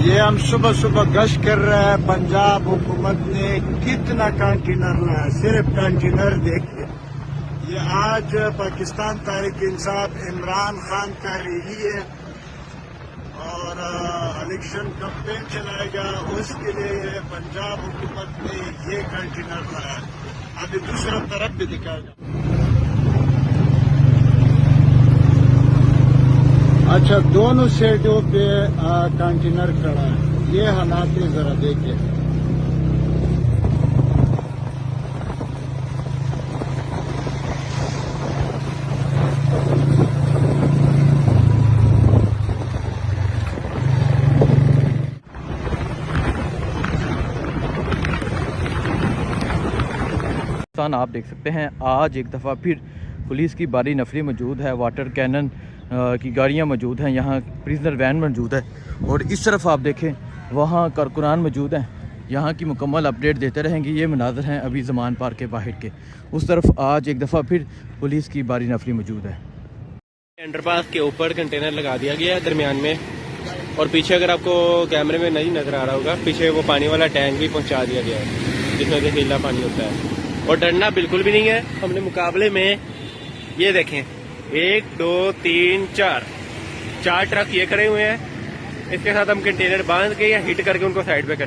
ये हम सुबह सुबह गश्त कर रहे हैं। पंजाब हुकूमत ने कितना कंटेनर लाया, सिर्फ कंटेनर देखिए। ये आज पाकिस्तान तहरीक इंसाफ इमरान खान का रैली है और इलेक्शन कैंपेन चलाएगा, उसके लिए पंजाब हुकूमत ने ये कंटेनर लाया। अभी दूसरा तरफ भी दिखाएगा। अच्छा, दोनों साइडों पे कंटेनर खड़ा है। ये हालात है, जरा देखिए। आप देख सकते हैं आज एक दफ़ा फिर पुलिस की भारी नफरी मौजूद है, वाटर कैनन की गाड़ियां मौजूद हैं, यहाँ प्रिजनर वैन मौजूद है और इस तरफ आप देखें वहाँ कारकुनान मौजूद हैं। यहाँ की मुकम्मल अपडेट देते रहेंगे। ये मनाज़र हैं अभी ज़मान पार्क के बाहर के। उस तरफ आज एक दफ़ा फिर पुलिस की भारी नफरी मौजूद है। अंडरपास के ऊपर कंटेनर लगा दिया गया है दरमियान में, और पीछे अगर आपको कैमरे में नहीं नज़र आ रहा होगा, पीछे वो पानी वाला टैंक भी पहुँचा दिया गया है जिसमें जहरीला पानी होता है। और डरना बिल्कुल भी नहीं है। हमने मुकाबले में ये देखें 1 2 3 4 ट्रक ये खड़े हुए हैं। इसके साथ हम कंटेनर बांध के या हिट करके उनको साइड पे कर